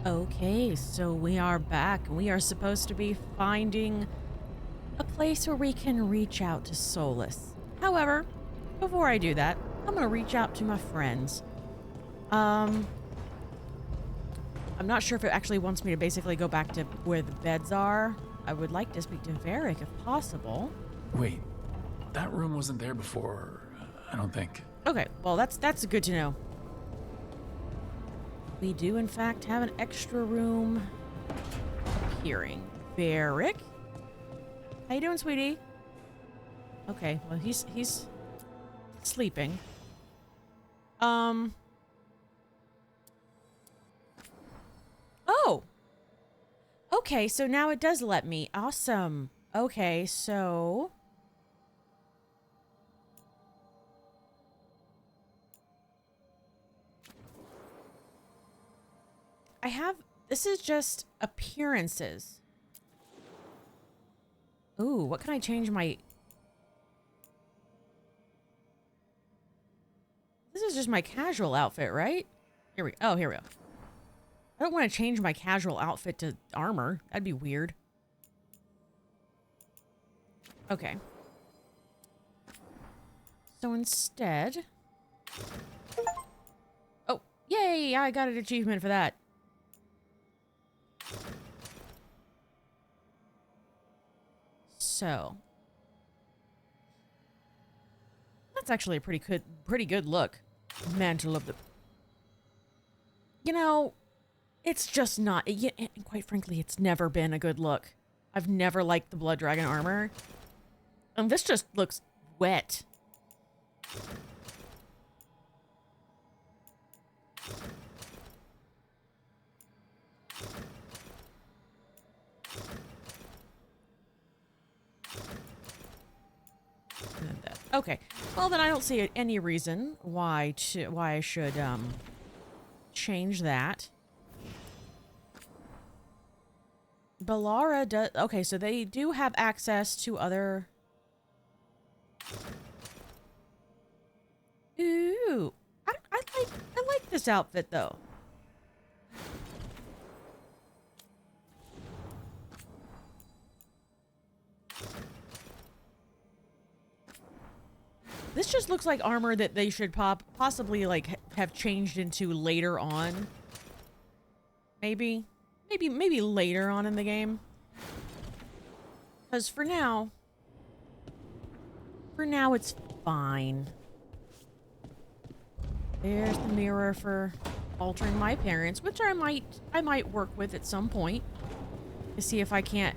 Okay, so we are back. We are supposed to be finding a place where we can reach out to Solus. However, before I do that, I'm gonna reach out to my friends. Um, I'm not sure if it actually wants me to basically go back to where the beds are. I would like to speak to Varric if possible. Wait, that room wasn't there before, I don't think. Okay, well that's good to know. We do in fact have an extra room appearing. Varric? How you doing, sweetie? Okay, well he's sleeping. Oh! Okay, so now it does let me. Awesome. Okay, so I have, this is just appearances. Ooh, what can I change my... This is just my casual outfit, right? Here we go. I don't want to change my casual outfit to armor. That'd be weird. Okay. So instead... Oh, yay! I got an achievement for that. So... That's actually a pretty good look. Mantle of the... You know, it's just not... And quite frankly, it's never been a good look. I've never liked the Blood Dragon armor. And this just looks wet. Okay. Well, then I don't see any reason why I should change that. Balara does... Okay, so they do have access to other... Ooh. I like this outfit, though. This just looks like armor that they should possibly, like, have changed into later on. Maybe later on in the game. Because for now, it's fine. There's the mirror for altering my appearance, which I might work with at some point to see if I can't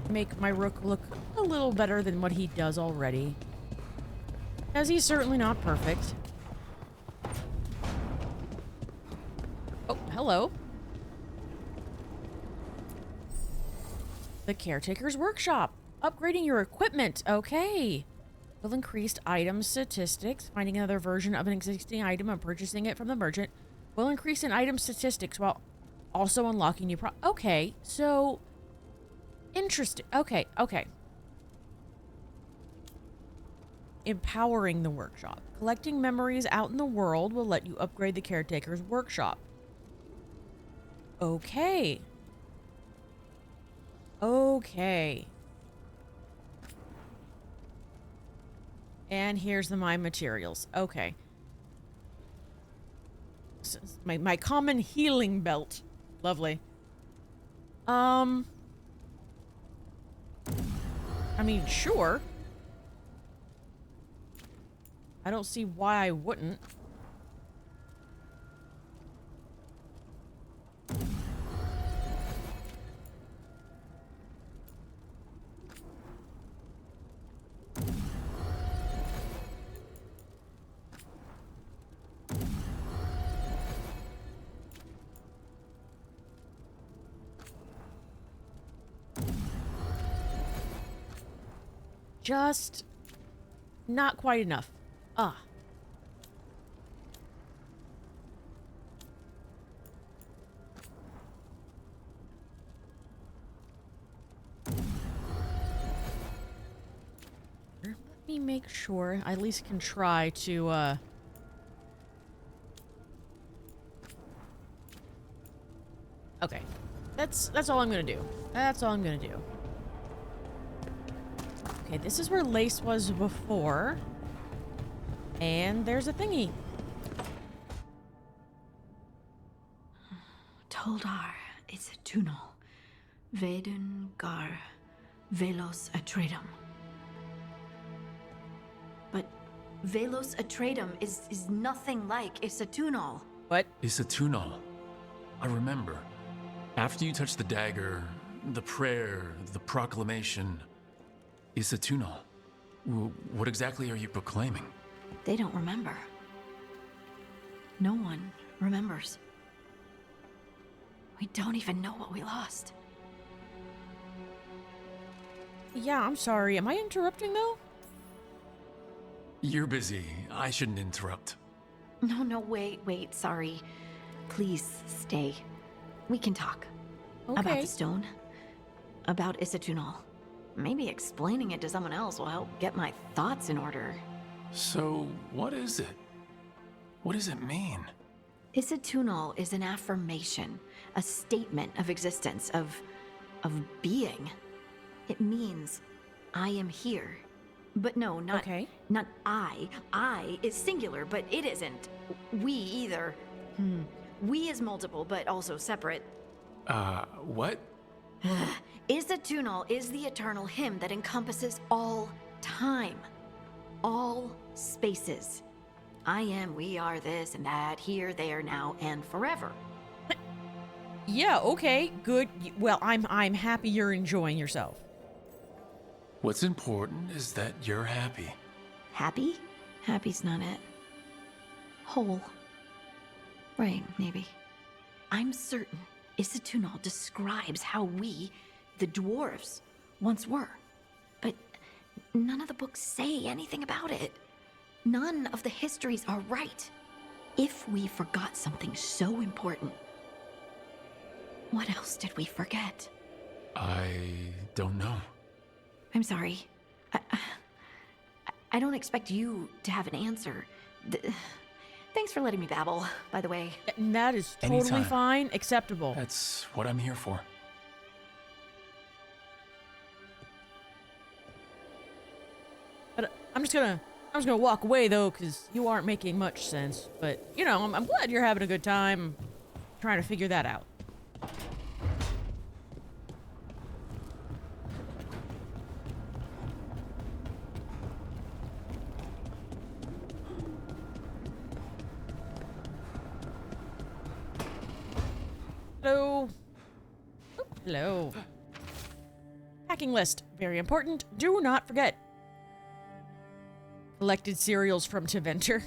make my Rook look a little better than what he does already. As he's certainly not perfect. Oh, hello. The Caretaker's Workshop. Upgrading your equipment. Okay. Will increase item statistics. Finding another version of an existing item and purchasing it from the merchant will increase in item statistics while also unlocking new Okay, so... Interesting. Okay. Empowering the workshop. Collecting memories out in the world will let you upgrade the Caretaker's Workshop. Okay. And here's the my materials. Okay. So my common healing belt. Lovely. I mean, sure. I don't see why I wouldn't. Just not quite enough. Ah. Let me make sure I at least can try to Okay. That's all I'm gonna do. That's all I'm gonna do. Okay, this is where Lace was before. And there's a thingy. Toldar, it's a tunnel. Veilguard, Velos Atreitum. But Velos Atreitum is nothing like Isatunal. What? Isatunal. I remember. After you touched the dagger, the prayer, the proclamation, Isatunal. What exactly are you proclaiming? They don't remember. No one remembers. We don't even know what we lost. Yeah, I'm sorry. Am I interrupting though? You're busy. I shouldn't interrupt. No, wait, sorry. Please stay. We can talk. Okay. About the stone. About Isatunal. Maybe explaining it to someone else will help get my thoughts in order. So, what is it? What does it mean? Isatunal is an affirmation, a statement of existence, of being. It means, I am here. But no, not I. I is singular, but it isn't. We either. We is multiple, but also separate. What? Isatunal is the eternal hymn that encompasses all time. All spaces. I am, we are, this and that, here, there, now, and forever. Yeah, okay, good. Well, I'm happy you're enjoying yourself. What's important is that you're happy. Happy? Happy's not it. Whole. Right, maybe. I'm certain Isatunal describes how we, the dwarves, once were. But none of the books say anything about it. None of the histories are right. If we forgot something so important, what else did we forget? I don't know. I'm sorry. I don't expect you to have an answer. Thanks for letting me babble, by the way. And that is totally Anytime. fine, acceptable. That's what I'm here for. But I'm just gonna walk away though, because you aren't making much sense. But you know, I'm glad you're having a good time trying to figure that out. Hello. Oh, hello. Packing list. Very important. Do not forget. Collected cereals from Teventer.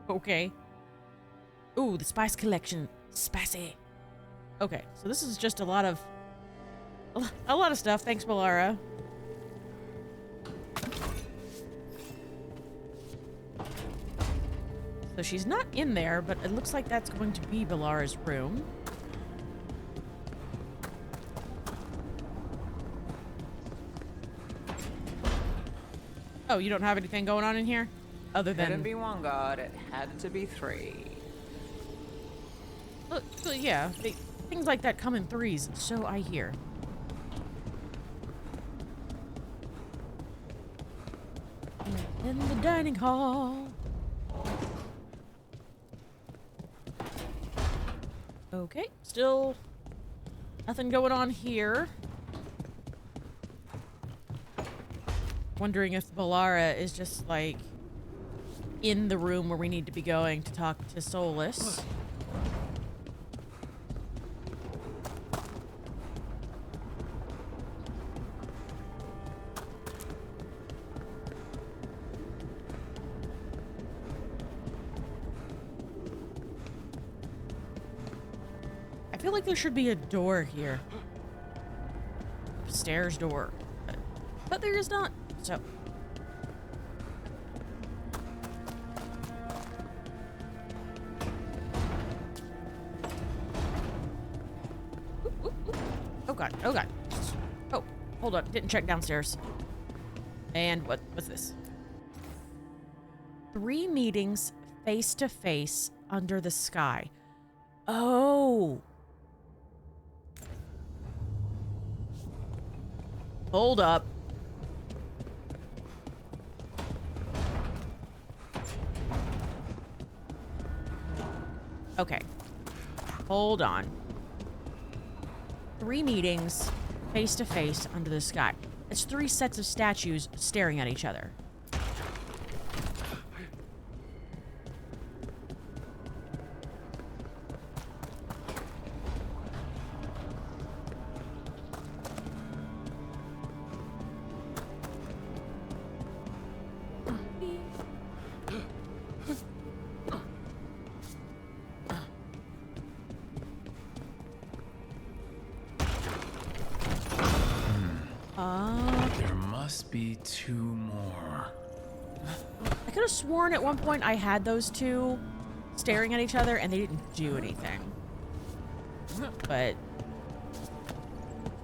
Okay. Ooh, the spice collection. Spicy. Okay, so this is just a lot of stuff. Thanks, Balara. So she's not in there, but it looks like that's going to be Balara's room. Oh, you don't have anything going on in here? Other than... Couldn't be one god, it had to be three. Well, yeah, things like that come in threes, so I hear. In the dining hall. Okay, still nothing going on here. Wondering if Balara is just like in the room where we need to be going to talk to Solus. I feel like there should be a door here. Stairs door. But there is not. So. Ooh. Oh god, oh god. Oh, hold on, didn't check downstairs. And what's this? 3 meetings face to face under the sky. Oh. Hold up. Okay. Hold on. 3 meetings, face to face, under the sky. It's 3 sets of statues staring at each other. There must be 2 more. I could have sworn at one point I had those 2 staring at each other and they didn't do anything. But...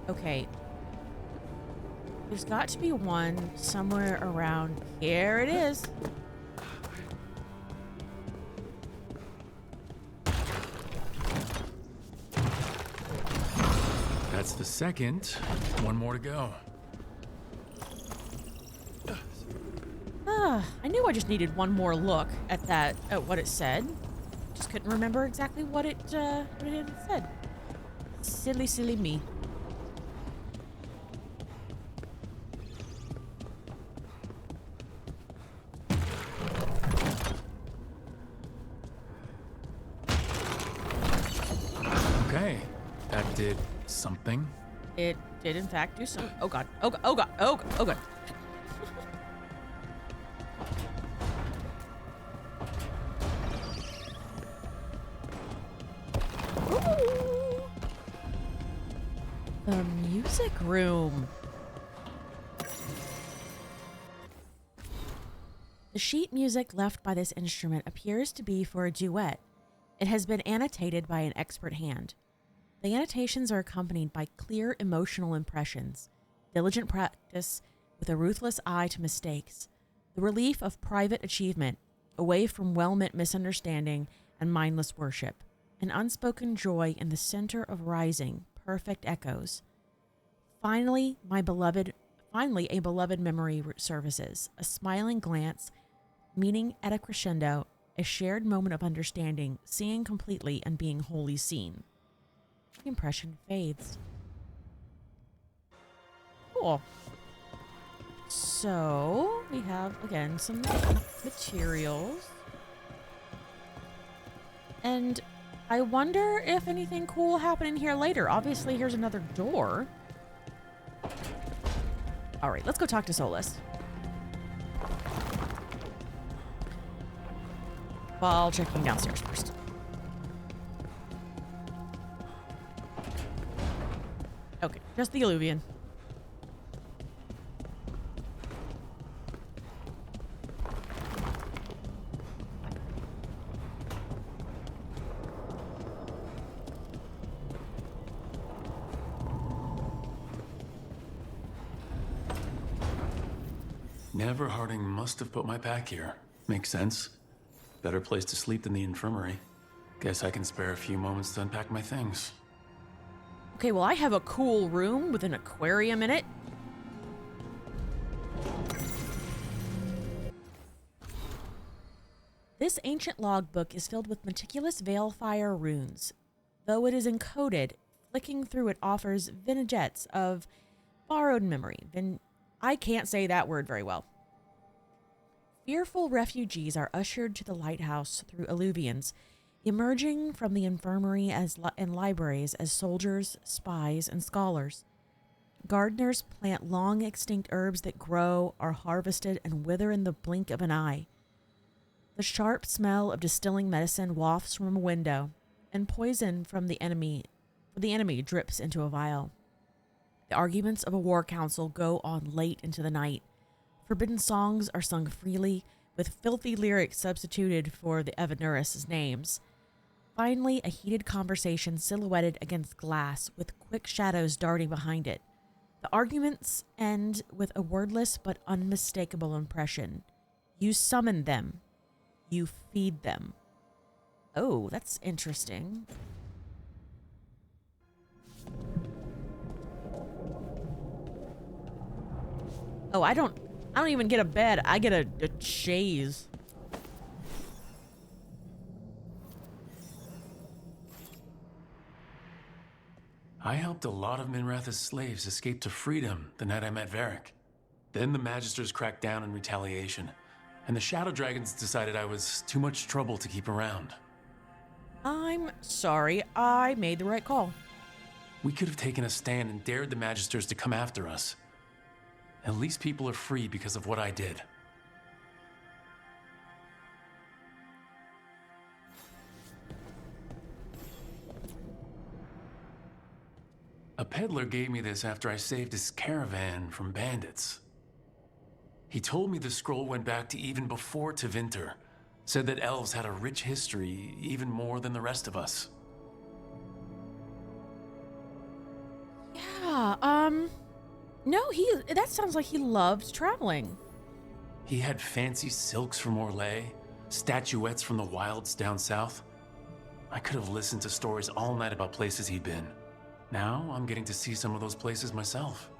okay. There's got to be one somewhere around here. It is. That's the second. 1 more to go. I knew I just needed one more look at that, at what it said. Just couldn't remember exactly what it had said. Silly, silly me. Okay, that did something. It did, in fact, do some. Oh god. Oh god. Oh god. Oh god. Oh god. The music room. The sheet music left by this instrument appears to be for a duet. It has been annotated by an expert hand. The annotations are accompanied by clear emotional impressions, diligent practice with a ruthless eye to mistakes, the relief of private achievement, away from well-meant misunderstanding and mindless worship, an unspoken joy in the center of rising, perfect echoes. Finally, a beloved memory surfaces, a smiling glance, meaning at a crescendo, a shared moment of understanding, seeing completely and being wholly seen. The impression fades. Cool. So, we have, again, some materials. And I wonder if anything cool will happen in here later. Obviously, here's another door. Alright, let's go talk to Solus. While checking downstairs first. Okay, just the alluvian. Never Harding must have put my pack here. Makes sense. Better place to sleep than the infirmary. Guess I can spare a few moments to unpack my things. Okay, well, I have a cool room with an aquarium in it. This ancient logbook is filled with meticulous Veilfire runes. Though it is encoded, flicking through it offers vignettes of borrowed memory. I can't say that word very well. Fearful refugees are ushered to the lighthouse through alluvians, emerging from the infirmary and libraries as soldiers, spies, and scholars. Gardeners plant long extinct herbs that grow, are harvested, and wither in the blink of an eye. The sharp smell of distilling medicine wafts from a window, and poison from the enemy drips into a vial. The arguments of a war council go on late into the night. Forbidden songs are sung freely, with filthy lyrics substituted for the Evanuris' names. Finally, a heated conversation silhouetted against glass, with quick shadows darting behind it. The arguments end with a wordless but unmistakable impression. You summon them. You feed them. Oh, that's interesting. Oh, I don't even get a bed. I get a chaise. I helped a lot of Minrath's slaves escape to freedom the night I met Varric. Then the Magisters cracked down in retaliation, and the Shadow Dragons decided I was too much trouble to keep around. I'm sorry. I made the right call. We could have taken a stand and dared the Magisters to come after us. At least people are free because of what I did. A peddler gave me this after I saved his caravan from bandits. He told me the scroll went back to even before Tevinter, said that elves had a rich history, even more than the rest of us. Yeah, no, that sounds like he loves traveling. He had fancy silks from Orlais, statuettes from the wilds down south. I could have listened to stories all night about places he'd been. Now I'm getting to see some of those places myself.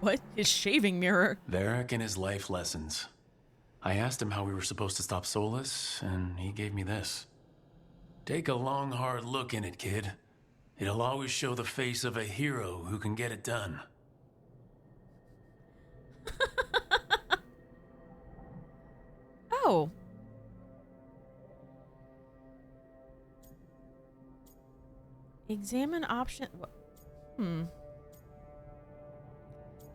What? His shaving mirror? Varric and his life lessons. I asked him how we were supposed to stop Solus, and he gave me this. Take a long, hard look in it, kid. It'll always show the face of a hero who can get it done. Oh. Examine option.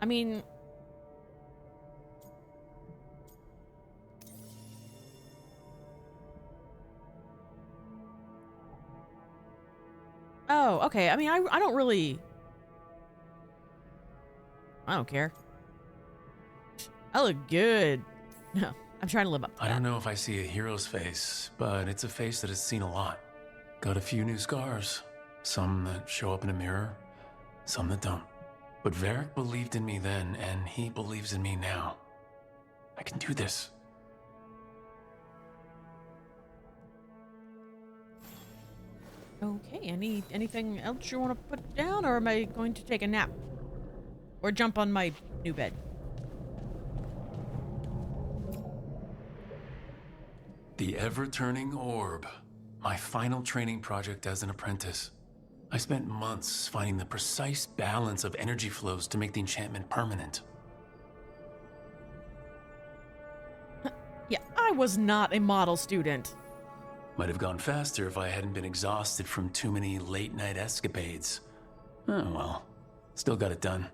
I mean, oh, okay. I mean, I don't really, I don't care. I look good. No, I'm trying to live up to I that. don't know if I see a hero's face, but it's a face that has seen a lot. Got a few new scars. Some that show up in a mirror, some that don't. But Varric believed in me then, and he believes in me now. I can do this. Okay, anything else you want to put down, or am I going to take a nap? Or jump on my new bed? The ever-turning orb. My final training project as an apprentice. I spent months finding the precise balance of energy flows to make the enchantment permanent. Yeah, I was not a model student. Might have gone faster if I hadn't been exhausted from too many late-night escapades. Oh well, still got it done.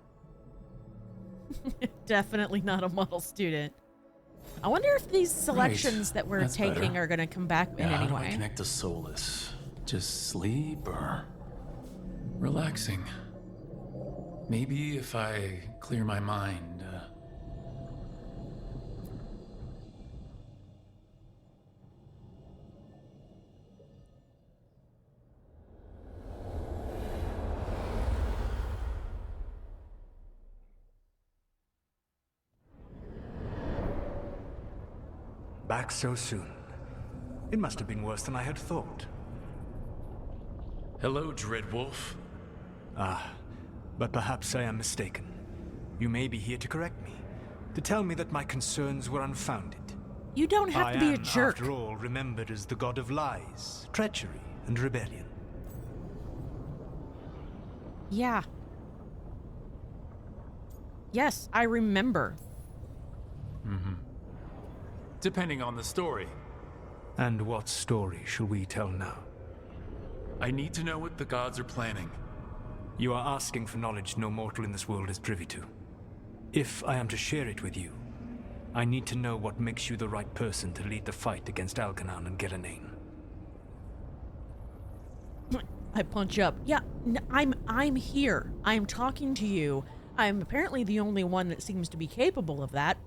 Definitely not a model student. I wonder if these selections that we're That's taking better. are going to come back in How any do I way. connect to Solus? Just sleep or relaxing? Maybe if I clear my mind. Back so soon. It must have been worse than I had thought. Hello, Dreadwolf. Ah, but perhaps I am mistaken. You may be here to correct me, to tell me that my concerns were unfounded. You don't have to be a jerk. After all, remembered as the god of lies, treachery, and rebellion. Yeah. Yes, I remember. Depending on the story. And what story shall we tell now? I need to know what the gods are planning. You are asking for knowledge no mortal in this world is privy to. If I am to share it with you, I need to know what makes you the right person to lead the fight against Algernon and Geranane. I punch up. Yeah, I'm here. I'm talking to you. I'm apparently the only one that seems to be capable of that.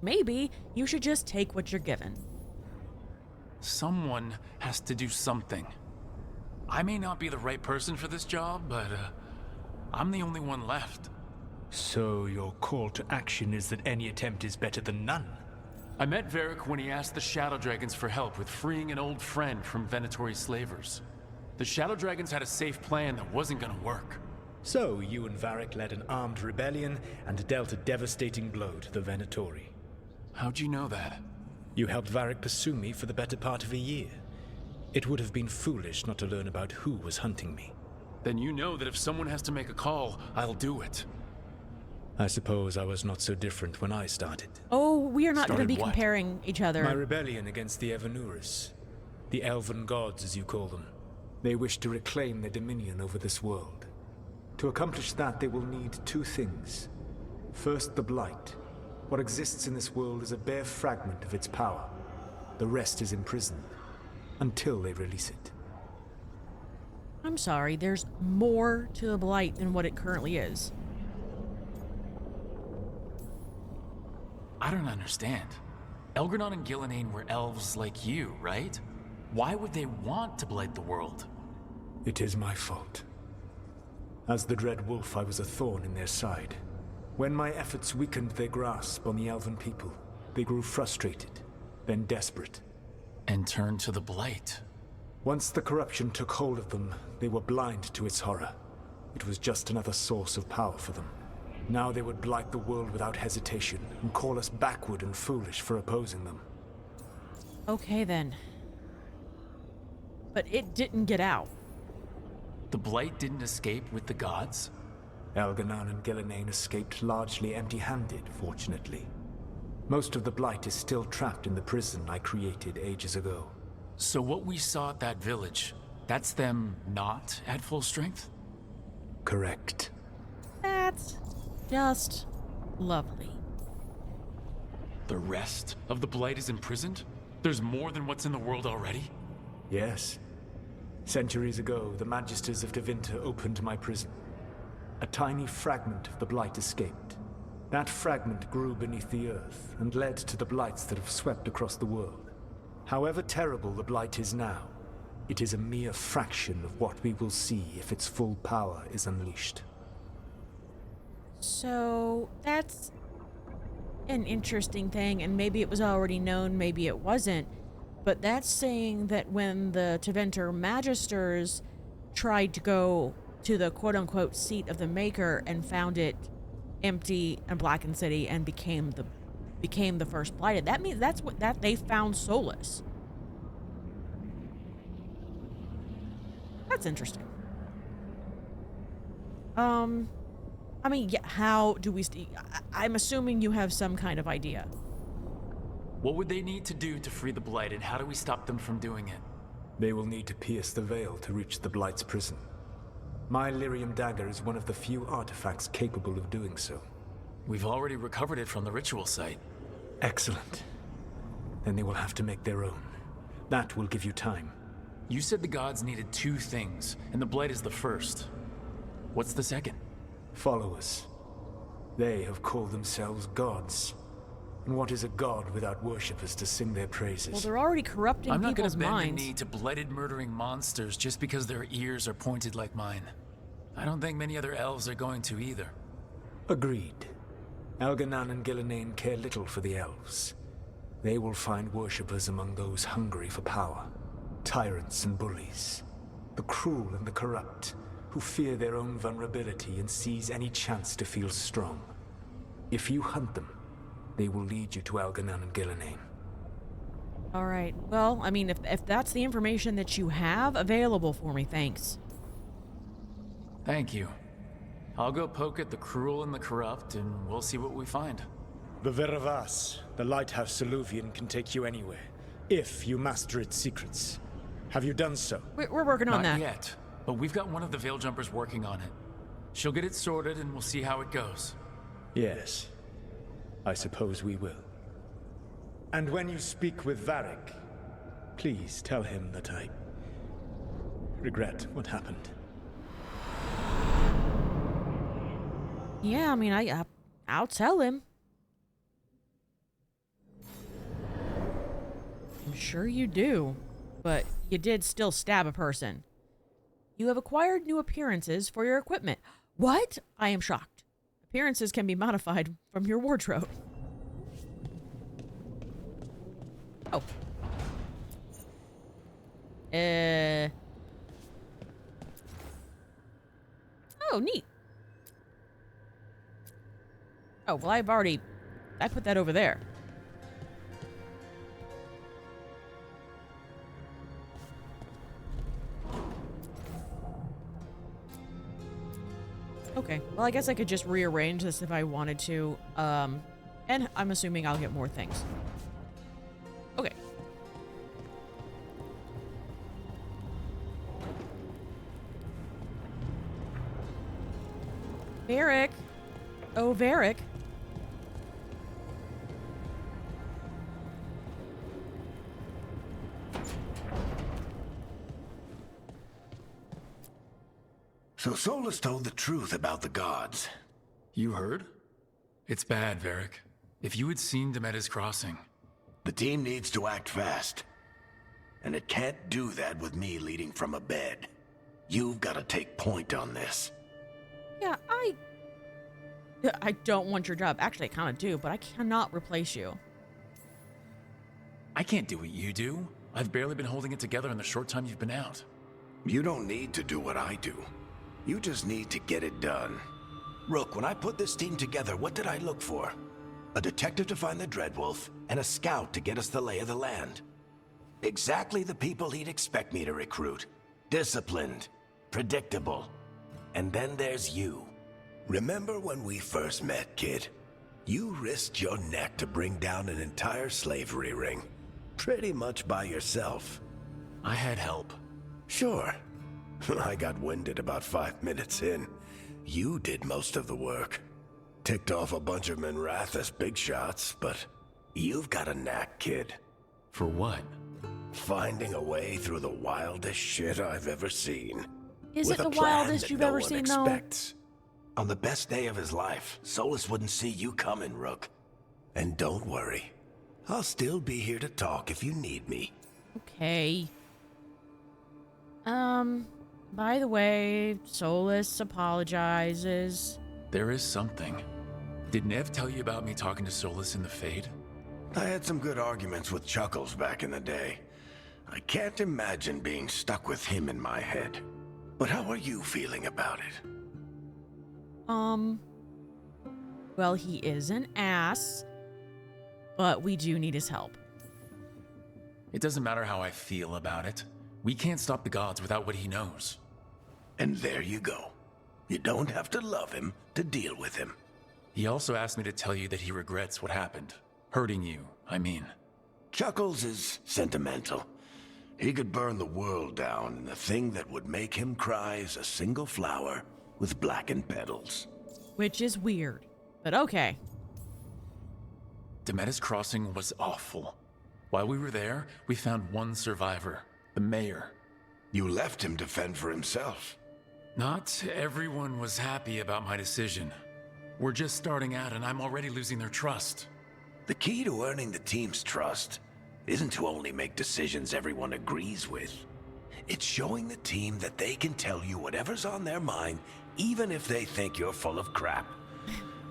Maybe you should just take what you're given. Someone has to do something. I may not be the right person for this job, but I'm the only one left. So your call to action is that any attempt is better than none? I met Varric when he asked the Shadow Dragons for help with freeing an old friend from Venatori slavers. The Shadow Dragons had a safe plan that wasn't gonna work. So, you and Varric led an armed rebellion and dealt a devastating blow to the Venatori. How'd you know that? You helped Varric pursue me for the better part of a year. It would have been foolish not to learn about who was hunting me. Then you know that if someone has to make a call, I'll do it. I suppose I was not so different when I started. Oh, we are not going to Started be what? comparing each other. My rebellion against the Evanuris, the elven gods as you call them. They wish to reclaim their dominion over this world. To accomplish that, they will need two things. First, the Blight. What exists in this world is a bare fragment of its power. The rest is imprisoned, until they release it. I'm sorry, there's more to the Blight than what it currently is. I don't understand. Elgranon and Gillenane were elves like you, right? Why would they want to blight the world? It is my fault. As the Dread Wolf, I was a thorn in their side. When my efforts weakened their grasp on the elven people, they grew frustrated, then desperate. And turned to the blight. Once the corruption took hold of them, they were blind to its horror. It was just another source of power for them. Now they would blight the world without hesitation and call us backward and foolish for opposing them. Okay then. But it didn't get out. The blight didn't escape with the gods? Elganon and Gillenane escaped largely empty-handed, fortunately. Most of the Blight is still trapped in the prison I created ages ago. So what we saw at that village, that's them not at full strength? Correct. That's just lovely. The rest of the blight is imprisoned? There's more than what's in the world already? Yes. Centuries ago, the Magisters of Tevinter opened my prison. A tiny fragment of the Blight escaped. That fragment grew beneath the earth and led to the Blights that have swept across the world. However terrible the Blight is now, it is a mere fraction of what we will see if its full power is unleashed. So that's an interesting thing, and maybe it was already known, maybe it wasn't. But that's saying that when the Tevinter Magisters tried to go to the quote-unquote seat of the Maker and found it empty and blackened city and became the first blighted, that means that they found solace. That's interesting. I mean, yeah, how do we I'm assuming you have some kind of idea. What would they need to do to free the blight, and how do we stop them from doing it? They will need to pierce the veil to reach the Blight's prison. My Lyrium dagger is one of the few artifacts capable of doing so. We've already recovered it from the ritual site. Excellent. Then they will have to make their own. That will give you time. You said the gods needed two things, and the blight is the first. What's the second? Followers. They have called themselves gods. And what is a god without worshippers to sing their praises? Well, they're already corrupting I'm not people's gonna bend minds. the knee to blighted murdering monsters just because their ears are pointed like mine. I don't think many other elves are going to either. Agreed. Elganon and Gillenane care little for the elves. They will find worshippers among those hungry for power. Tyrants and bullies. The cruel and the corrupt, who fear their own vulnerability and seize any chance to feel strong. If you hunt them, they will lead you to Elganon and Gillenane. All right. Well, I mean, if that's the information that you have available for me, thanks. Thank you. I'll go poke at the cruel and the corrupt, and we'll see what we find. The Veravas, the lighthouse Soluvian, can take you anywhere, if you master its secrets. Have you done so? We're working on Not that. yet, but we've got one of the Veil Jumpers working on it. She'll get it sorted, and we'll see how it goes. Yes. I suppose we will. And when you speak with Varric, please tell him that I regret what happened. Yeah, I mean, I'll tell him. I'm sure you do, but you did still stab a person. You have acquired new appearances for your equipment. What? I am shocked. Appearances can be modified from your wardrobe. Oh. Oh, neat. Oh, well, I put that over there. Okay, well, I guess I could just rearrange this if I wanted to. And I'm assuming I'll get more things. Okay. Varric. Oh, Varric. So Solus told the truth about the gods. You heard? It's bad, Varric. If you had seen Demeter's crossing... The team needs to act fast. And it can't do that with me leading from a bed. You've got to take point on this. Yeah, I don't want your job. Actually, I kind of do, but I cannot replace you. I can't do what you do. I've barely been holding it together in the short time you've been out. You don't need to do what I do. You just need to get it done. Rook, when I put this team together, what did I look for? A detective to find the Dreadwolf, and a scout to get us the lay of the land. Exactly the people he'd expect me to recruit. Disciplined, predictable. And then there's you. Remember when we first met, kid? You risked your neck to bring down an entire slavery ring. Pretty much by yourself. I had help. Sure. I got winded about 5 minutes in. You did most of the work. Ticked off a bunch of Minrathous big shots, but you've got a knack, kid. For what? Finding a way through the wildest shit I've ever seen. Is it With the a plan wildest that you've no ever one seen, expects. On the best day of his life, Solus wouldn't see you coming, Rook. And don't worry. I'll still be here to talk if you need me. though? Okay. By the way, Solus apologizes. There is something. Did Nev tell you about me talking to Solus in the Fade? I had some good arguments with Chuckles back in the day. I can't imagine being stuck with him in my head. But how are you feeling about it? Well, he is an ass, but we do need his help. It doesn't matter how I feel about it. We can't stop the gods without what he knows. And there you go. You don't have to love him to deal with him. He also asked me to tell you that he regrets what happened. Hurting you, I mean. Chuckles is sentimental. He could burn the world down, and the thing that would make him cry is a single flower with blackened petals. Which is weird, but okay. Demeter's crossing was awful. While we were there, we found one survivor, the mayor. You left him to fend for himself. Not everyone was happy about my decision. We're just starting out and I'm already losing their trust. The key to earning the team's trust isn't to only make decisions everyone agrees with. It's showing the team that they can tell you whatever's on their mind, even if they think you're full of crap.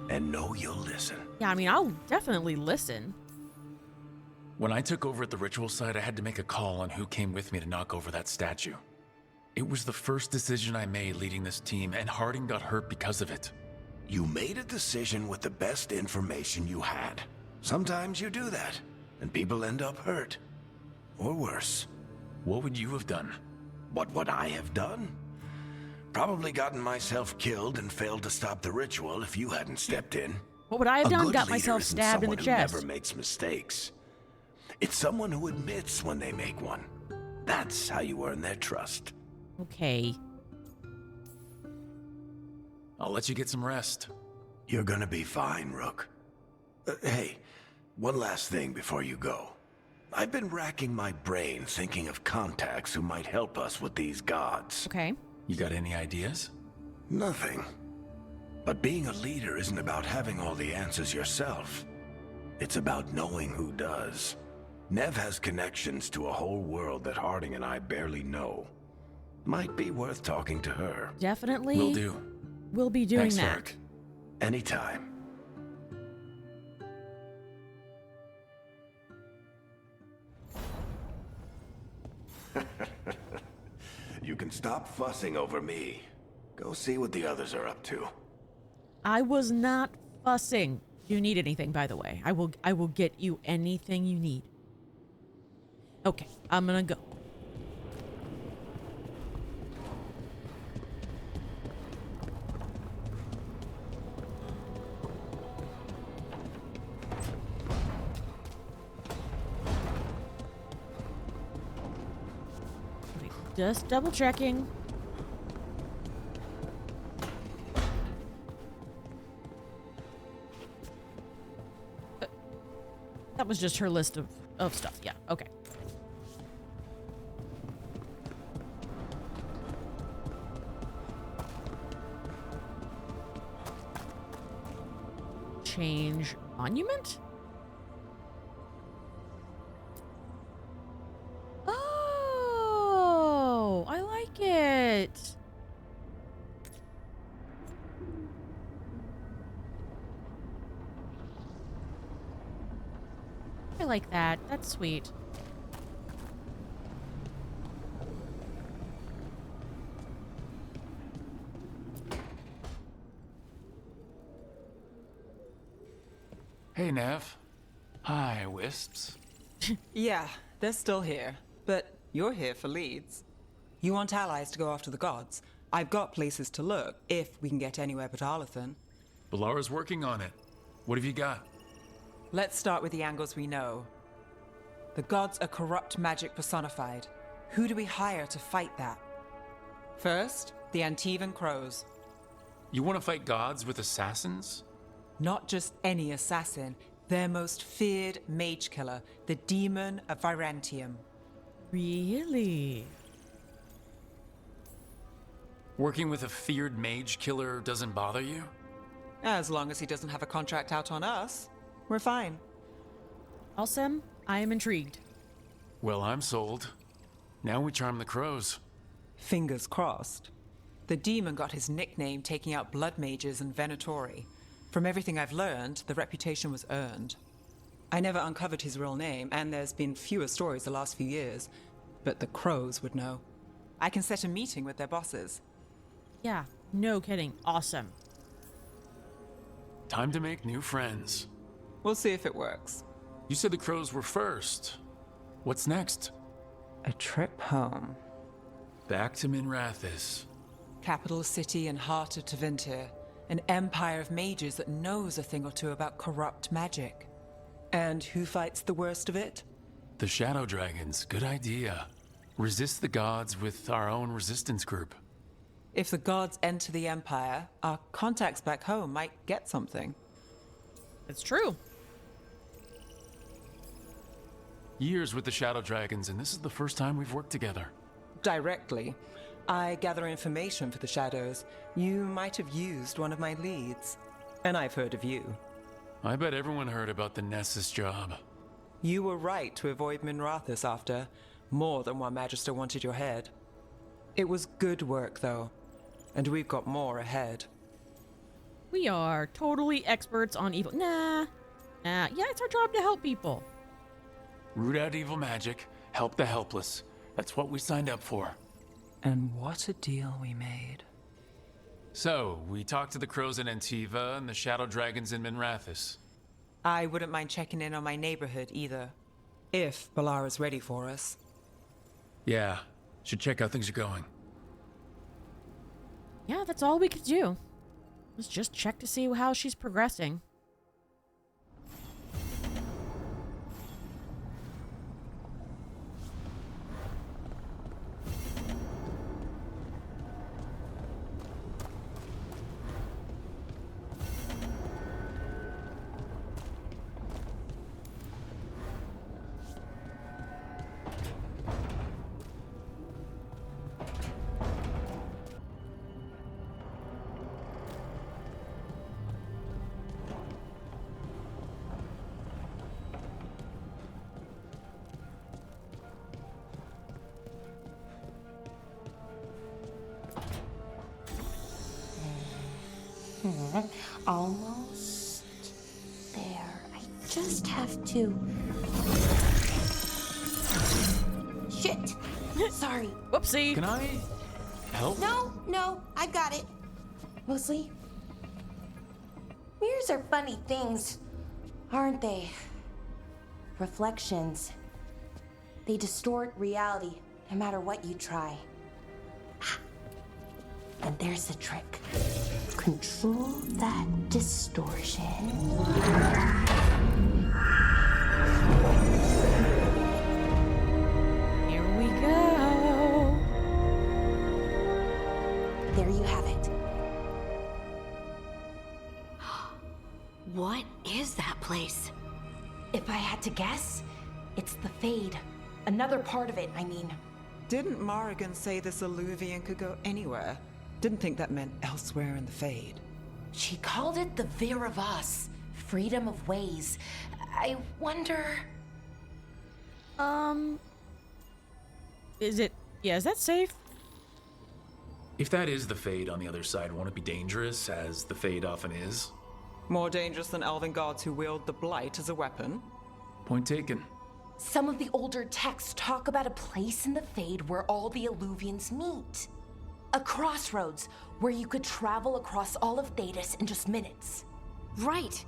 And know you'll listen. Yeah, I mean, I'll definitely listen. When I took over at the ritual site, I had to make a call on who came with me to knock over that statue. It was the first decision I made leading this team, and Harding got hurt because of it. You made a decision with the best information you had. Sometimes you do that, and people end up hurt. Or worse. What would you have done? What would I have done? Probably gotten myself killed and failed to stop the ritual if you hadn't stepped in. What would I have A done? good Got leader myself isn't stabbed in the someone chest. who never makes mistakes. It's someone who admits when they make one. That's how you earn their trust. Okay. I'll let you get some rest. You're gonna be fine, Rook. Hey, one last thing before you go. I've been racking my brain thinking of contacts who might help us with these gods. Okay. You got any ideas? Nothing. But being a leader isn't about having all the answers yourself. It's about knowing who does. Nev has connections to a whole world that Harding and I barely know. Might be worth talking to her. Definitely. Will do. We'll be doing Thanks, that. Varric. Anytime. You can stop fussing over me. Go see what the others are up to. I was not fussing. Do you need anything, by the way? I will get you anything you need. Okay, I'm gonna go. Okay, just double checking. That was just her list of stuff. Yeah, okay. Change monument? Oh, I like it. I like that. That's sweet. Hey, Nev. Hi, Wisps. Yeah, they're still here. But you're here for leads. You want allies to go after the gods? I've got places to look, if we can get anywhere but Arlathan. Balara's working on it. What have you got? Let's start with the angles we know. The gods are corrupt magic personified. Who do we hire to fight that? First, the Antivan Crows. You want to fight gods with assassins? Not just any assassin, their most feared mage killer, the Demon of Virantium. Really? Working with a feared mage killer doesn't bother you? As long as he doesn't have a contract out on us, we're fine. Alsem, I am intrigued. Well, I'm sold. Now we charm the crows. Fingers crossed. The demon got his nickname taking out blood mages and Venatori. From everything I've learned, the reputation was earned. I never uncovered his real name, and there's been fewer stories the last few years, but the crows would know. I can set a meeting with their bosses. Yeah, no kidding. Awesome. Time to make new friends. We'll see if it works. You said the crows were first. What's next? A trip home. Back to Minrathis. Capital city and heart of Tevinter. An empire of mages that knows a thing or two about corrupt magic. And who fights the worst of it? The Shadow Dragons. Good idea. Resist the gods with our own resistance group. If the gods enter the empire, our contacts back home might get something. It's true. Years with the Shadow Dragons, and this is the first time we've worked together. Directly. I gather information for the Shadows. You might have used one of my leads. And I've heard of you. I bet everyone heard about the Nessus job. You were right to avoid Minrathis after. More than one Magister wanted your head. It was good work, though. And we've got more ahead. We are totally experts on evil. Nah. Yeah, it's our job to help people. Root out evil magic, help the helpless. That's what we signed up for. And what a deal we made. So, we talked to the crows in Antiva and the Shadow Dragons in Minrathis. I wouldn't mind checking in on my neighborhood either. If Balara's ready for us. Yeah, should check how things are going. Yeah, that's all we could do. Let's just check to see how she's progressing. Almost there. I just have to... Shit! Sorry. Whoopsie. Can I help? No, I got it. Mostly. Mirrors are funny things, aren't they? Reflections. They distort reality, no matter what you try. And there's the trick. Control that distortion. Here we go. There you have it. What is that place? If I had to guess, it's the Fade. Another part of it, I mean. Didn't Morrigan say this Illuvian could go anywhere? Didn't think that meant elsewhere in the Fade. She called it the Vir of Us, freedom of ways. I wonder... Is that safe? If that is the Fade on the other side, won't it be dangerous, as the Fade often is? More dangerous than elven gods who wield the Blight as a weapon? Point taken. Some of the older texts talk about a place in the Fade where all the Illuvians meet. A crossroads where you could travel across all of Thedas in just minutes. Right.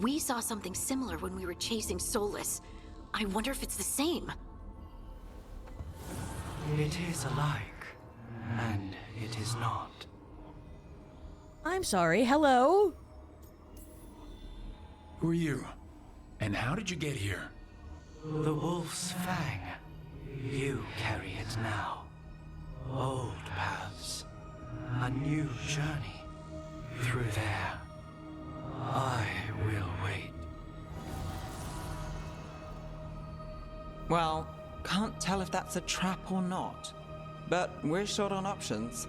We saw something similar when we were chasing Solus. I wonder if it's the same. It is alike, and it is not. I'm sorry. Hello? Who are you? And how did you get here? The Wolf's Fang. You carry it now. Old paths. A new journey. Through there. I will wait. Well, can't tell if that's a trap or not. But we're short on options.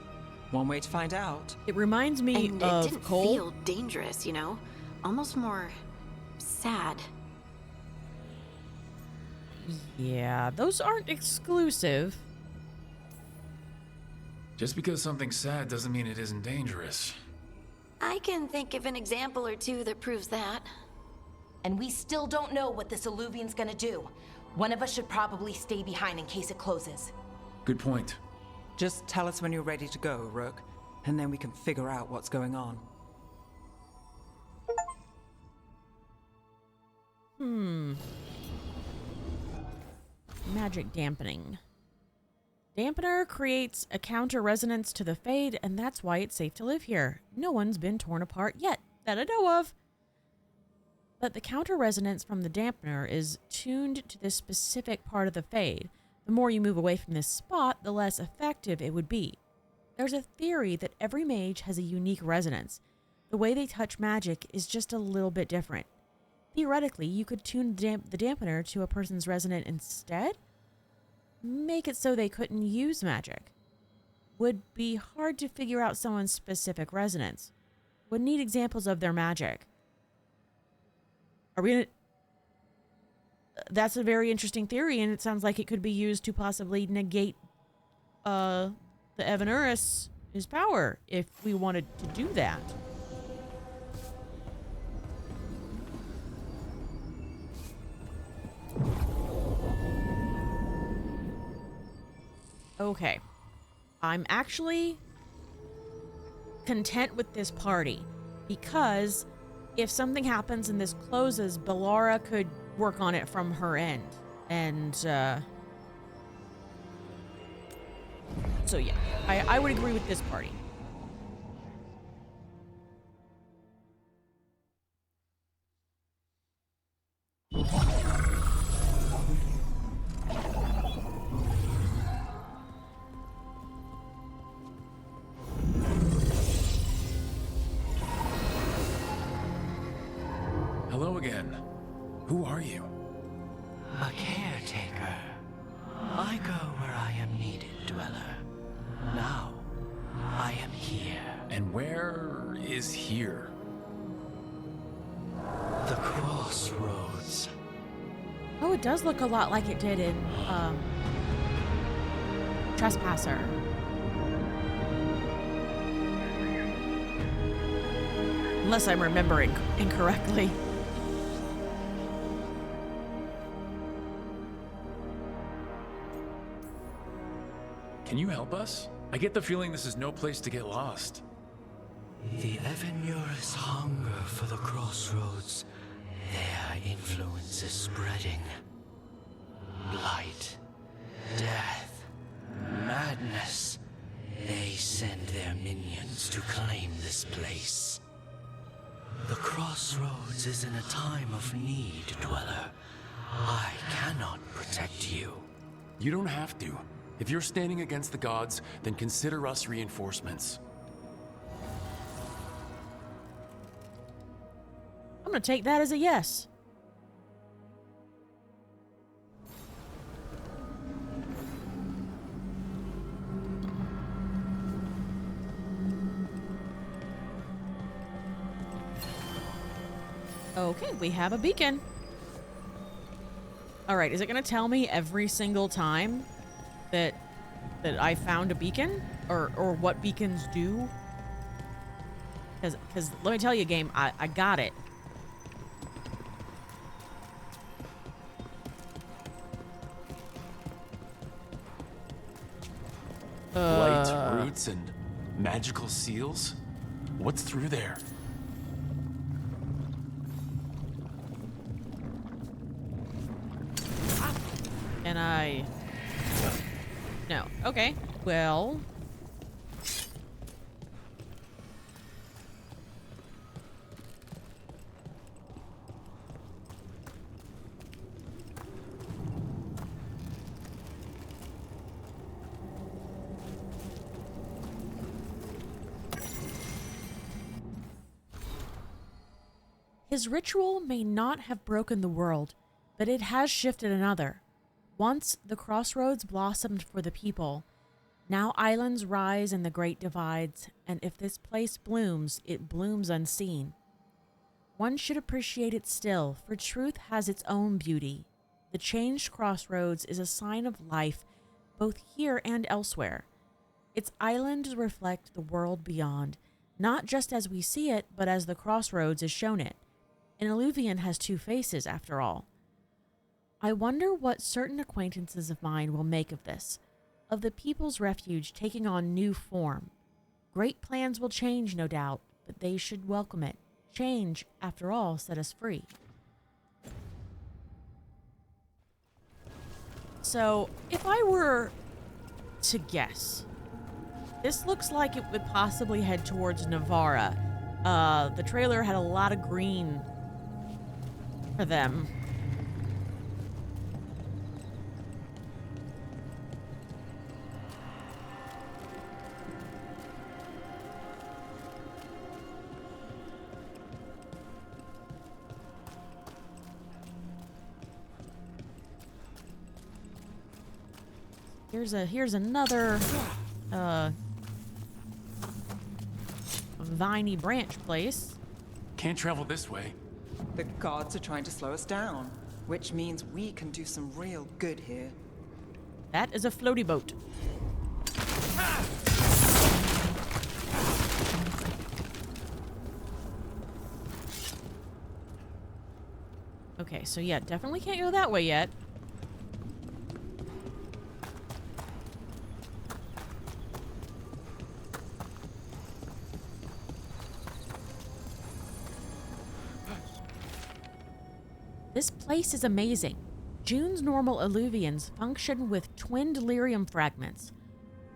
One way to find out. It reminds me And of it didn't Cole. feel dangerous, you know? Almost more sad. Yeah, those aren't exclusive. Just because something's sad doesn't mean it isn't dangerous. I can think of an example or two that proves that. And we still don't know what this Illuvian's gonna do. One of us should probably stay behind in case it closes. Good point. Just tell us when you're ready to go, Rook, and then we can figure out what's going on. Magic dampening. Dampener creates a counter resonance to the Fade, and that's why it's safe to live here. No one's been torn apart yet, that I know of. But the counter resonance from the dampener is tuned to this specific part of the Fade. The more you move away from this spot, the less effective it would be. There's a theory that every mage has a unique resonance. The way they touch magic is just a little bit different. Theoretically, you could tune the dampener to a person's resonant instead. Make it so they couldn't use magic. Would be hard to figure out someone's specific resonance. Would need examples of their magic. Are we gonna... That's a very interesting theory, and it sounds like it could be used to possibly negate the Evanuris, his power, if we wanted to do that. Okay. I'm actually content with this party because if something happens and this closes, Bellara could work on it from her end. And, so yeah, I would agree with this party. Hello again. Who are you? A caretaker. I go where I am needed, Dweller. Now, I am here. And where is here? The crossroads. Oh, it does look a lot like it did in, Trespasser. Unless I'm remembering incorrectly. Can you help us? I get the feeling this is no place to get lost. The Evanuris hunger for the crossroads. Their influence is spreading. Blight, death, madness. They send their minions to claim this place. The crossroads is in a time of need, Dweller. I cannot protect you. You don't have to. If you're standing against the gods, then consider us reinforcements. I'm gonna take that as a yes. Okay, we have a beacon. All right, is it gonna tell me every single time that I found a beacon, or what beacons do? Because let me tell you, game, I got it. Light, roots, and magical seals? What's through there? Can I... No. Okay. Well... His ritual may not have broken the world, but it has shifted another. Once the crossroads blossomed for the people, now islands rise in the great divides, and if this place blooms, it blooms unseen. One should appreciate it still, for truth has its own beauty. The changed crossroads is a sign of life, both here and elsewhere. Its islands reflect the world beyond, not just as we see it, but as the crossroads is shown it. An Illuvian has two faces, after all. I wonder what certain acquaintances of mine will make of this, of the People's Refuge taking on new form. Great plans will change, no doubt, but they should welcome it. Change, after all, set us free. So, if I were to guess, this looks like it would possibly head towards Navarra. The trailer had a lot of green for them. Here's another viney branch place. Can't travel this way. The gods are trying to slow us down, which means we can do some real good here. That is a floaty boat. Okay, so yeah, definitely can't go that way yet. This place is amazing. June's normal Illuvians function with twin delirium fragments.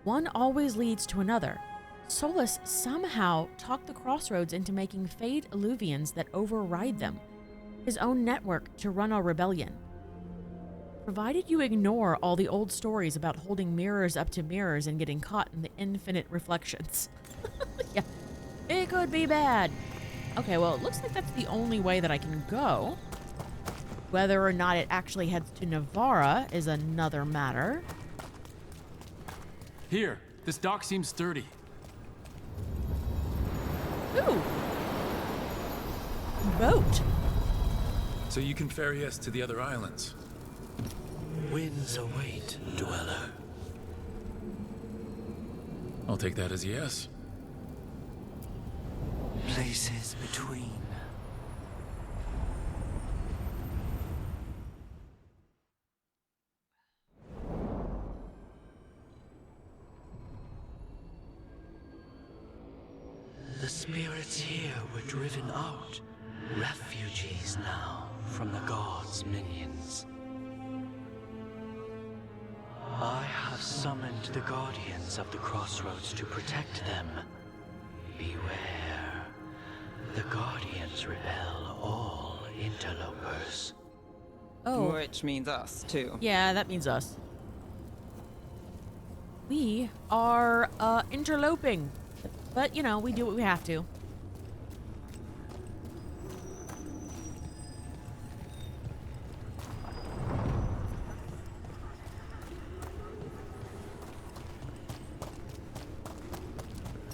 One always leads to another. Solus somehow talked the crossroads into making Fade Illuvians that override them. His own network to run a rebellion. Provided you ignore all the old stories about holding mirrors up to mirrors and getting caught in the infinite reflections. Yeah, it could be bad. Okay, well, it looks like that's the only way that I can go. Whether or not it actually heads to Navarra is another matter. Here, this dock seems sturdy. Ooh. Boat. So you can ferry us to the other islands. Winds await, Dweller. I'll take that as a yes. Places between. spirits here were driven out, refugees now from the gods' minions. I have summoned the guardians of the crossroads to protect them. Beware. The guardians repel all interlopers. Oh. Which means us, too. Yeah, that means us. We are, interloping. But, you know, we do what we have to.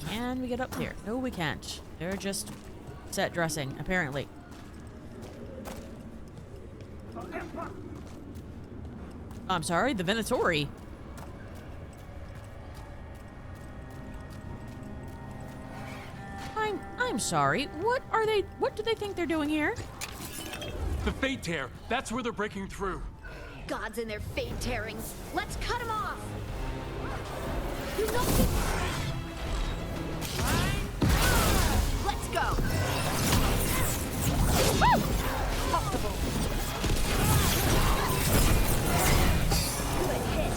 Can we get up here? No, we can't. They're just set dressing, apparently. I'm sorry, the Venatori. I'm sorry. What do they think they're doing here? The Fate Tear! That's where they're breaking through! Gods and their fade tearings. Let's cut them off. You know. Let's go. Woo! Possible. Good hit.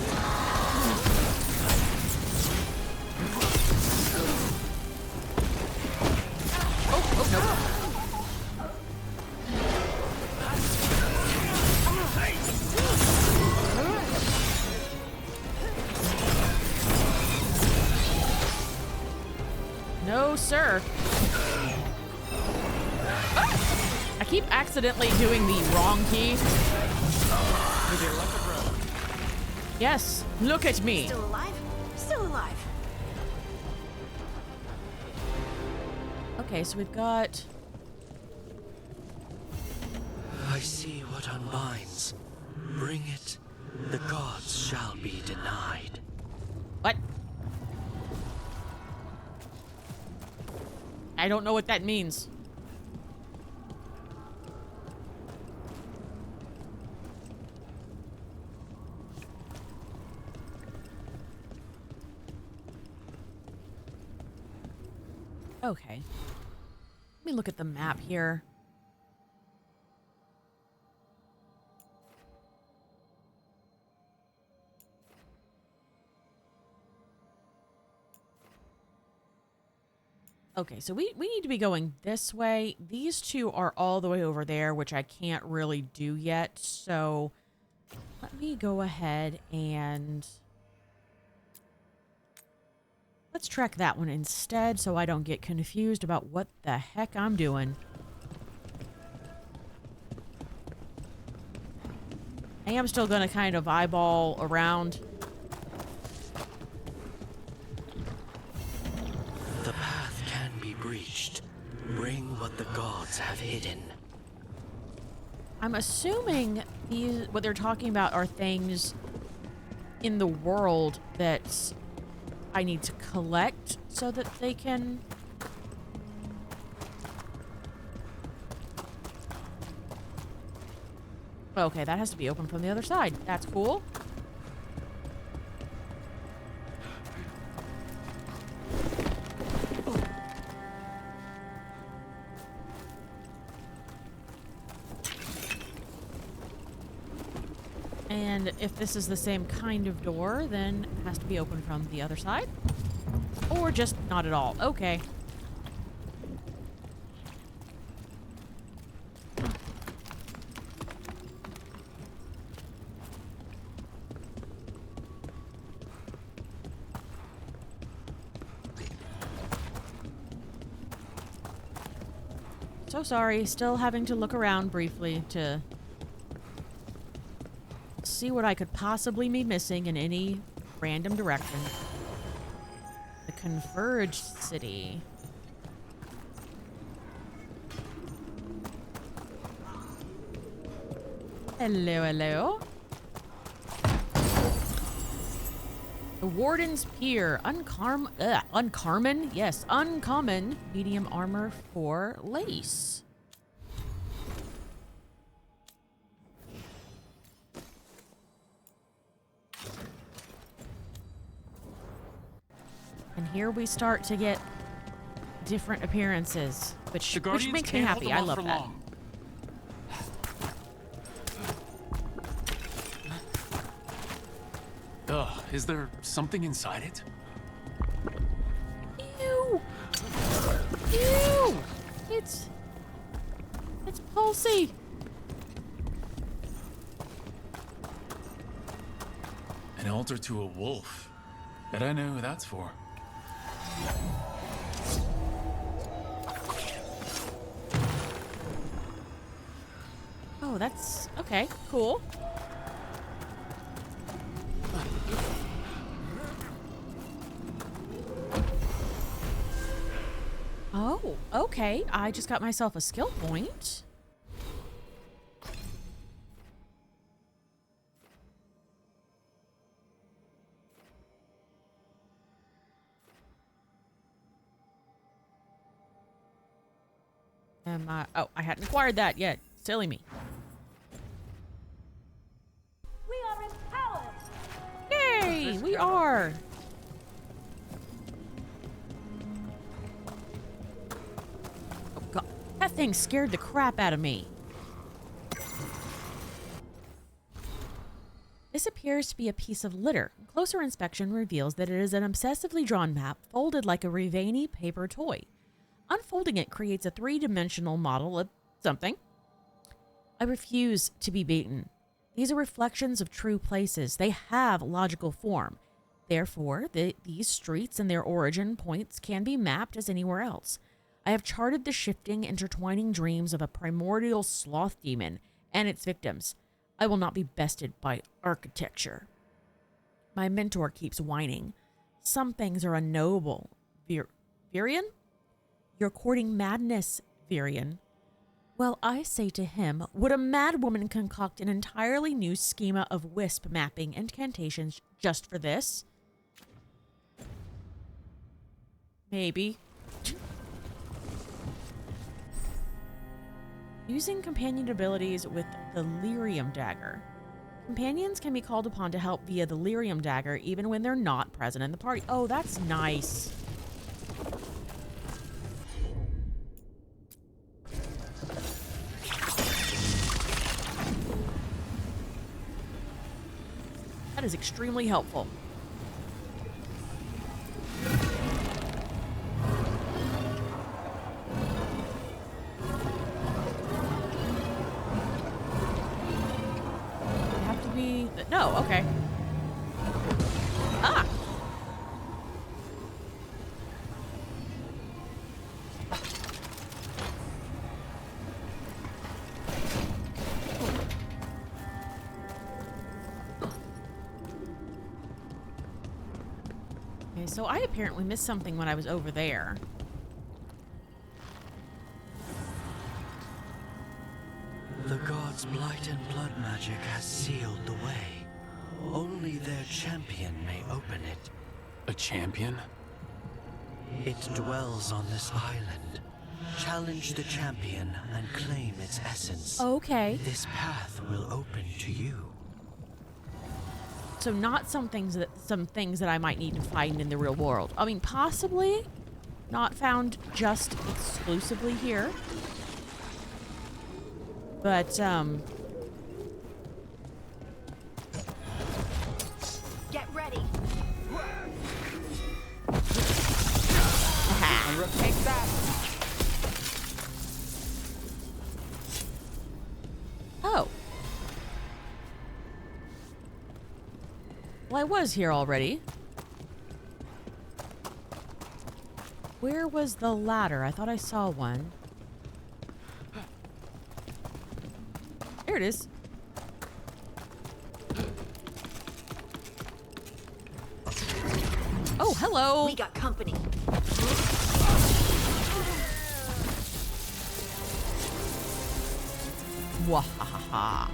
Oh, no. No, sir. Ah! I keep accidentally doing the wrong key. Yes, look at me. Still alive? Still alive. Okay, so we've got... I see what unbinds. Bring it. The gods shall be denied. What? I don't know what that means. Okay. Let me look at the map here. Okay, so we need to be going this way. These two are all the way over there, which I can't really do yet. So let me go ahead and let's track that one instead so I don't get confused about what the heck I'm doing. I am still going to kind of eyeball around. The path can be breached. Bring what the gods have hidden. I'm assuming these, what they're talking about are things in the world that I need to collect so that they can... Okay, that has to be open from the other side. That's cool. And if this is the same kind of door, then it has to be open from the other side. Or just not at all. Okay. So sorry, still having to look around briefly to see what I could possibly be missing in any random direction. The Converged City. Hello, hello. The Warden's Pier. Uncommon? Yes, uncommon. Medium armor for lace. And here we start to get different appearances, The which Guardians makes me can't hold happy. them I off love for that. long. Ugh, is there something inside it? Ew! Ew! It's pulsy. An altar to a wolf. Bet I know who that's for. Oh, that's okay. Cool. Oh, okay. I just got myself a skill point. Oh, I hadn't acquired that yet. Silly me. We are empowered! Yay! We are! Oh, God. That thing scared the crap out of me. This appears to be a piece of litter. Closer inspection reveals that it is an obsessively drawn map folded like a Rivani paper toy. Unfolding it creates a three-dimensional model of something. I refuse to be beaten. These are reflections of true places. They have logical form. Therefore, these streets and their origin points can be mapped as anywhere else. I have charted the shifting, intertwining dreams of a primordial sloth demon and its victims. I will not be bested by architecture. My mentor keeps whining. Some things are unknowable. Virion? You're courting madness, Virion. Well, I say to him, would a mad woman concoct an entirely new schema of wisp mapping incantations just for this? Maybe. Using companion abilities with the Lyrium Dagger. Companions can be called upon to help via the Lyrium Dagger even when they're not present in the party. Oh, that's nice. That is extremely helpful. Would have to be... No, okay. Ah! Okay, so I apparently missed something when I was over there. The gods' blight and blood magic has sealed the way. Only their champion may open it. A champion? It dwells on this island. Challenge the champion and claim its essence. Okay. This path will open to you. So not some things that I might need to find in the real world. I mean, possibly not found just exclusively here. But, Get ready! Take that! oh. Well, I was here already. Where was the ladder? I thought I saw one. There it is. Oh, hello. We got company. Wahaha.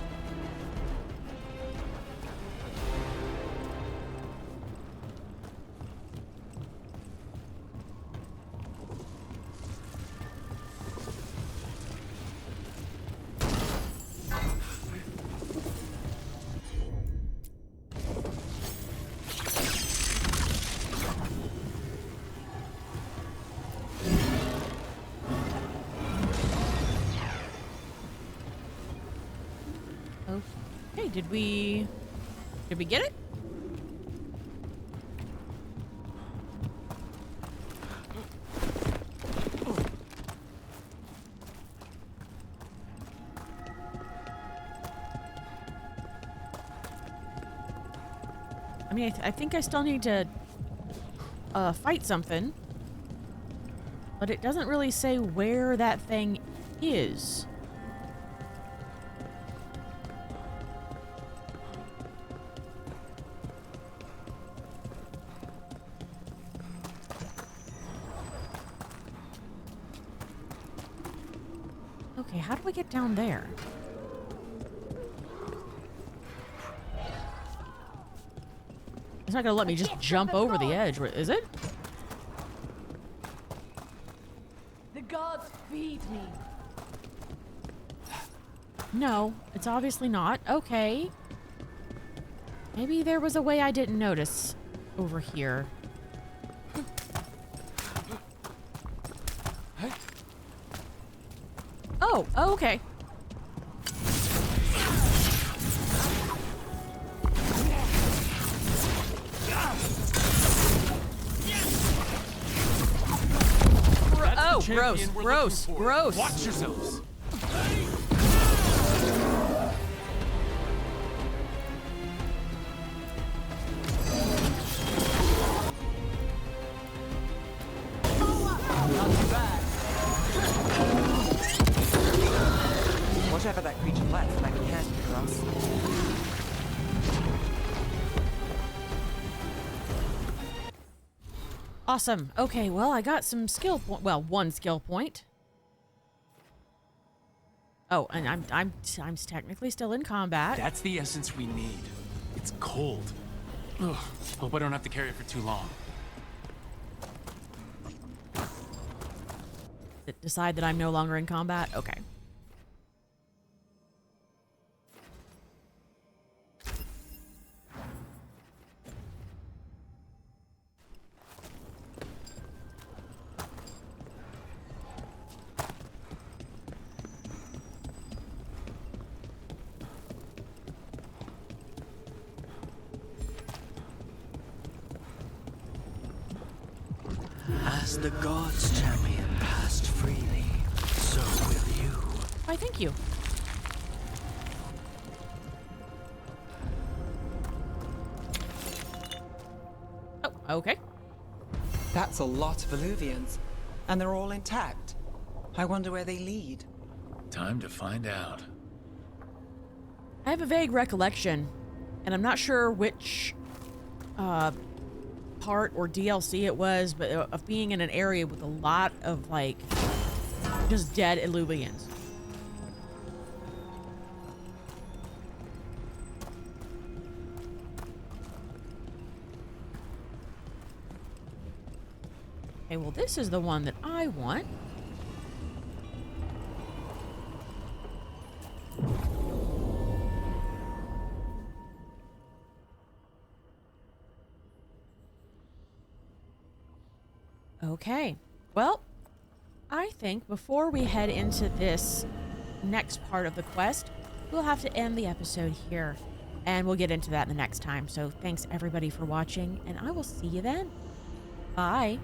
Okay, did we get it? I mean, I think I still need to fight something, but it doesn't really say where that thing is. Okay, how do I get down there? It's not gonna let me just jump over the edge, is it? The gods feed me. No, it's obviously not. Okay. Maybe there was a way I didn't notice over here. Oh, okay. Oh, gross, gross, gross. Watch yourselves. Whatever that creature left, I can hand it across. Awesome. Okay, well, I got some skill point. Well, one skill point. Oh, and I'm technically still in combat. That's the essence we need. It's cold. Ugh. Hope I don't have to carry it for too long. Decide that I'm no longer in combat? Okay. As the gods' champion passed freely, so will you. Why, thank you. Oh, okay. That's a lot of Illuvians, and they're all intact. I wonder where they lead. Time to find out. I have a vague recollection, and I'm not sure which part or DLC it was, but of being in an area with a lot of, like, just dead Illuvians. Okay, well, this is the one that I want. Okay, well, I think before we head into this next part of the quest, we'll have to end the episode here, and we'll get into that in the next time. So thanks everybody for watching, and I will see you then. Bye.